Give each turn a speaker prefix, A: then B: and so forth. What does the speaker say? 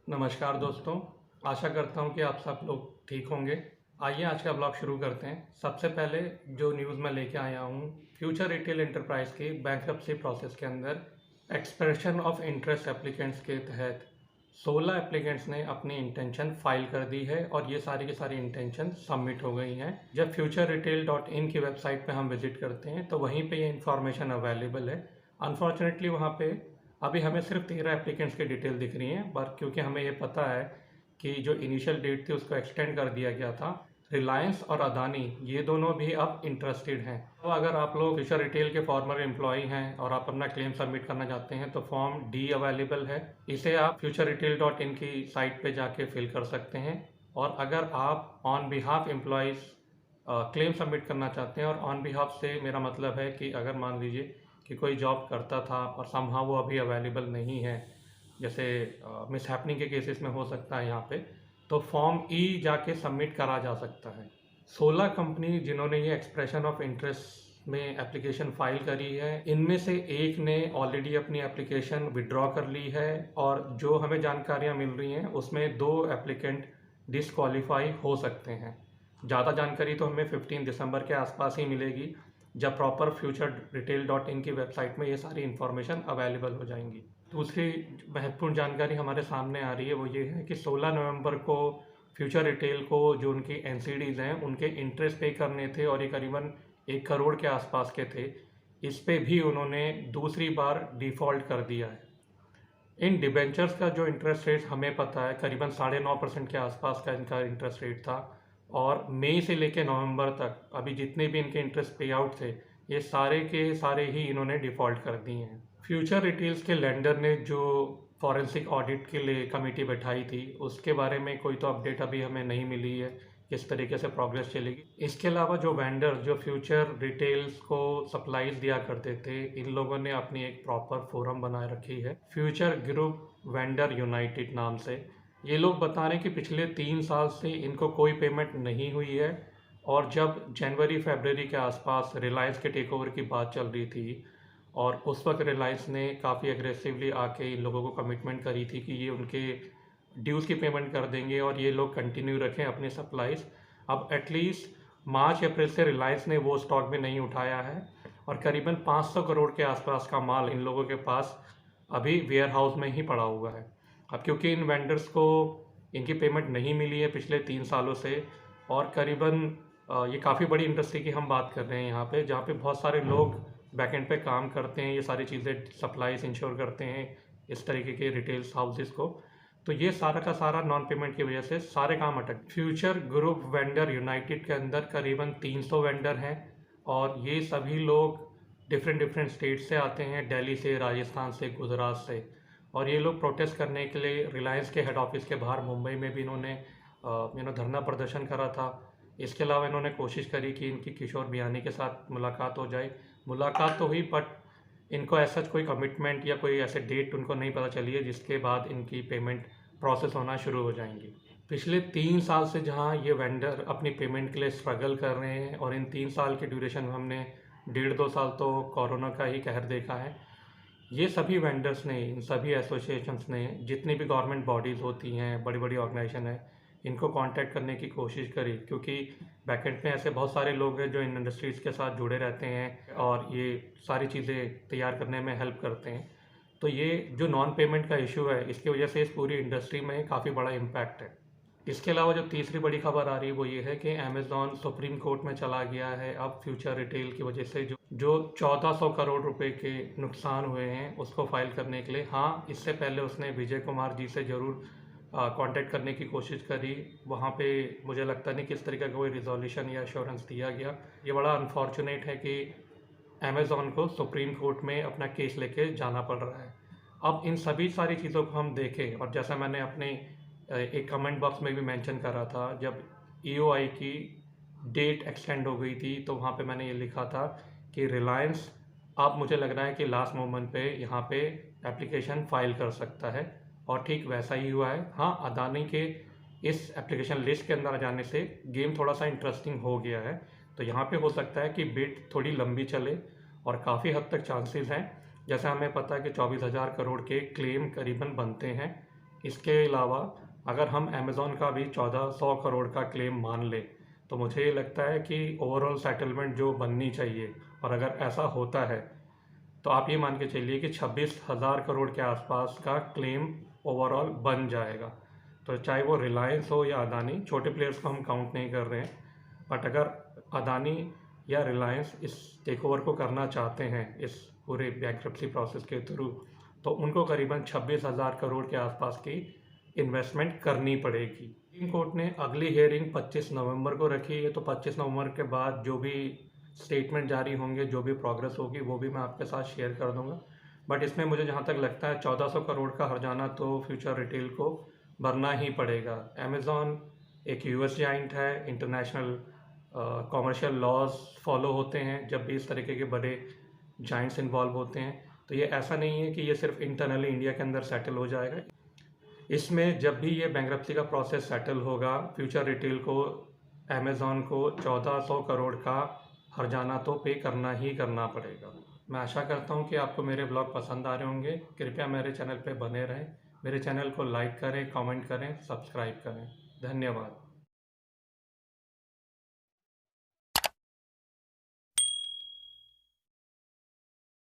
A: नमस्कार दोस्तों, आशा करता हूँ कि आप सब लोग ठीक होंगे। आइए आज का ब्लॉग शुरू करते हैं। सबसे पहले जो न्यूज़ मैं लेके आया हूँ, फ्यूचर रिटेल एंटरप्राइज की बैंक्रप्सी प्रोसेस के अंदर एक्सप्रेशन ऑफ इंटरेस्ट एप्लीकेंट्स के तहत 16 एप्लीकेंट्स ने अपनी इंटेंशन फाइल कर दी है और ये सारी की सारी इंटेंशन सबमिट हो गई हैं। जब futureretail.in की वेबसाइट पे हम विजिट करते हैं तो वहीं पे ये इन्फॉर्मेशन अवेलेबल है। अनफॉर्चुनेटली वहाँ पे अभी हमें सिर्फ 13 एप्लीकेंट्स की डिटेल दिख रही हैं, पर क्योंकि हमें ये पता है कि जो इनिशियल डेट थी उसको एक्सटेंड कर दिया गया था। रिलायंस और अदानी ये दोनों भी अब इंटरेस्टेड हैं। तो अगर आप लोग फ्यूचर रिटेल के फॉर्मर एम्प्लॉई हैं और आप अपना क्लेम सबमिट करना चाहते हैं तो फॉर्म डी अवेलेबल है। इसे आप futureretail.in की साइट पे जाके फिल कर सकते हैं। और अगर आप on behalf employees claim submit करना चाहते हैं, और ऑन बिहाफ से मेरा मतलब है कि अगर मान लीजिए कि कोई जॉब करता था और समहाउ वो अभी अवेलेबल नहीं है, जैसे मिस हैपनिंग के केसेस में हो सकता है यहाँ पे, तो फॉर्म ई जाके सबमिट करा जा सकता है। 16 कंपनी जिन्होंने ये एक्सप्रेशन ऑफ इंटरेस्ट में एप्लीकेशन फाइल करी है, इनमें से एक ने ऑलरेडी अपनी एप्लीकेशन विड्रॉ कर ली है, और जो हमें जानकारियाँ मिल रही हैं उसमें 2 एप्लीकेंट डिसक्वालीफाई हो सकते हैं। ज़्यादा जानकारी तो हमें 15 दिसंबर के आसपास ही मिलेगी, जब प्रॉपर futureretail.in की वेबसाइट में ये सारी इन्फॉर्मेशन अवेलेबल हो जाएंगी। दूसरी महत्वपूर्ण जानकारी हमारे सामने आ रही है वो ये है कि 16 नवंबर को फ्यूचर रिटेल को जो उनकी एनसीडीज़ हैं उनके इंटरेस्ट पे करने थे, और ये करीबन 1 करोड़ के आसपास के थे। इस पे भी उन्होंने दूसरी बार डिफ़ॉल्ट कर दिया है। इन डिबेंचर्स का जो इंटरेस्ट रेट हमें पता है करीबन 9.5% के आसपास का इनका इंटरेस्ट रेट था, और मई से लेकर नवंबर तक अभी जितने भी इनके इंटरेस्ट पे आउट थे ये सारे के सारे ही इन्होंने डिफ़ॉल्ट कर दिए हैं। फ्यूचर रिटेल्स के लेंडर ने जो फॉरेंसिक ऑडिट के लिए कमेटी बैठाई थी उसके बारे में कोई तो अपडेट अभी हमें नहीं मिली है, किस तरीके से प्रोग्रेस चलेगी। इसके अलावा जो वेंडर जो फ्यूचर रिटेल्स को सप्लाईज दिया करते थे, इन लोगों ने अपनी एक प्रॉपर फोरम बनाए रखी है फ्यूचर ग्रुप वेंडर यूनाइटेड नाम से। ये लोग बता रहे हैं कि पिछले 3 साल से इनको कोई पेमेंट नहीं हुई है, और जब जनवरी फरवरी के आसपास रिलायंस के टेक ओवर की बात चल रही थी और उस वक्त रिलायंस ने काफ़ी एग्रेसिवली आके इन लोगों को कमिटमेंट करी थी कि ये उनके ड्यूज़ की पेमेंट कर देंगे और ये लोग कंटिन्यू रखें अपने सप्लाईज। अब एटलीस्ट मार्च अप्रैल से रिलायंस ने वो स्टॉक में नहीं उठाया है, और करीबन 500 करोड़ के आसपास का माल इन लोगों के पास अभी वेयर हाउस में ही पड़ा हुआ है। अब क्योंकि इन वेंडर्स को इनकी पेमेंट नहीं मिली है पिछले 3 सालों से, और करीबन ये काफ़ी बड़ी इंडस्ट्री की हम बात कर रहे हैं यहाँ पे, जहाँ पे बहुत सारे लोग बैकएंड पे काम करते हैं, ये सारी चीज़ें सप्लाईज इंश्योर करते हैं इस तरीके के रिटेल्स हाउसेस को। तो ये सारा का सारा नॉन पेमेंट की वजह से सारे काम अटक। फ्यूचर ग्रुप वेंडर यूनाइटेड के अंदर करीबन 300 वेंडर हैं, और ये सभी लोग डिफरेंट स्टेट से आते हैं, दिल्ली से, राजस्थान से, गुजरात से। और ये लोग प्रोटेस्ट करने के लिए रिलायंस के हेड ऑफिस के बाहर मुंबई में भी इन्होंने धरना प्रदर्शन करा था। इसके अलावा इन्होंने कोशिश करी कि इनकी किशोर बियानी के साथ मुलाकात हो जाए। मुलाकात तो हुई, बट इनको ऐसा कोई कमिटमेंट या कोई ऐसे डेट उनको नहीं पता चली है जिसके बाद इनकी पेमेंट प्रोसेस होना शुरू हो जाएंगी। पिछले 3 साल से जहां ये वेंडर अपनी पेमेंट के लिए स्ट्रगल कर रहे हैं, और इन 3 साल के ड्यूरेशन में हमने 1.5-2 साल तो कोरोना का ही कहर देखा है। ये सभी वेंडर्स ने, इन सभी एसोसिएशंस ने, जितनी भी गवर्नमेंट बॉडीज़ होती हैं, बड़ी बड़ी ऑर्गेनाइजेशन है, इनको कांटेक्ट करने की कोशिश करी, क्योंकि बैकएंड में ऐसे बहुत सारे लोग हैं जो इन इंडस्ट्रीज़ के साथ जुड़े रहते हैं और ये सारी चीज़ें तैयार करने में हेल्प करते हैं। तो ये जो नॉन पेमेंट का इशू है, इसकी वजह से इस पूरी इंडस्ट्री में काफ़ी बड़ा इम्पैक्ट है। इसके अलावा जो तीसरी बड़ी खबर आ रही है वो ये है कि अमेज़ॉन सुप्रीम कोर्ट में चला गया है अब फ्यूचर रिटेल की वजह से जो 1400 करोड़ रुपए के नुकसान हुए हैं उसको फाइल करने के लिए। हाँ, इससे पहले उसने विजय कुमार जी से ज़रूर कांटेक्ट करने की कोशिश करी। वहाँ पे मुझे लगता नहीं किस तरीके का कोई रिजोल्यूशन या एश्योरेंस दिया गया। ये बड़ा अनफॉर्चुनेट है कि अमेज़ॉन को सुप्रीम कोर्ट में अपना केस लेके जाना पड़ रहा है। अब इन सभी सारी चीज़ों को हम देखें, और जैसा मैंने अपने एक कमेंट बॉक्स में भी मेंशन करा था, जब ईओआई की डेट एक्सटेंड हो गई थी तो वहाँ पे मैंने ये लिखा था कि रिलायंस अब मुझे लग रहा है कि लास्ट मोमेंट पे यहाँ पे एप्लीकेशन फाइल कर सकता है, और ठीक वैसा ही हुआ है। हाँ, अदानी के इस एप्लीकेशन लिस्ट के अंदर आ जाने से गेम थोड़ा सा इंटरेस्टिंग हो गया है, तो यहाँ पे हो सकता है कि बिड थोड़ी लंबी चले, और काफ़ी हद तक चांसेस हैं। जैसे हमें पता है कि 24,000 करोड़ के क्लेम करीबन बनते हैं इसके अलावा अगर हम अमेज़न का भी 1400 करोड़ का क्लेम मान लें, तो मुझे ये लगता है कि ओवरऑल सेटलमेंट जो बननी चाहिए, और अगर ऐसा होता है तो आप ये मान के चलिए कि 26,000 करोड़ के आसपास का क्लेम ओवरऑल बन जाएगा। तो चाहे वो रिलायंस हो या अदानी, छोटे प्लेयर्स को हम काउंट नहीं कर रहे हैं, बट अगर अदानी या रिलायंस इस टेकओवर को करना चाहते हैं इस पूरे बैंक्रप्सी प्रोसेस के थ्रू, तो उनको करीबन 26,000 करोड़ के आसपास की इन्वेस्टमेंट करनी पड़ेगी। सुप्रीम कोर्ट ने अगली हियरिंग 25 नवंबर को रखी है, तो 25 नवंबर के बाद जो भी स्टेटमेंट जारी होंगे, जो भी प्रोग्रेस होगी, वो भी मैं आपके साथ शेयर कर दूंगा। बट इसमें मुझे जहाँ तक लगता है 1400 करोड़ का हर्जाना तो फ्यूचर रिटेल को भरना ही पड़ेगा। अमेज़ॉन एक यूएस जाइंट है, इंटरनेशनल कॉमर्शियल लॉज फॉलो होते हैं जब भी इस तरीके के बड़े जाइंट्स इन्वॉल्व होते हैं। तो ये ऐसा नहीं है कि ये सिर्फ इंटरनली इंडिया के अंदर सेटल हो जाएगा। इसमें जब भी ये बैंक्रप्सी का प्रोसेस सेटल होगा, फ्यूचर रिटेल को, अमेज़ॉन को 1400 करोड़ का हर्जाना तो पे करना ही करना पड़ेगा। मैं आशा करता हूँ कि आपको मेरे ब्लॉग पसंद आ रहे होंगे। कृपया मेरे चैनल पे बने रहें। मेरे चैनल को लाइक करें, कमेंट करें, सब्सक्राइब करें। धन्यवाद।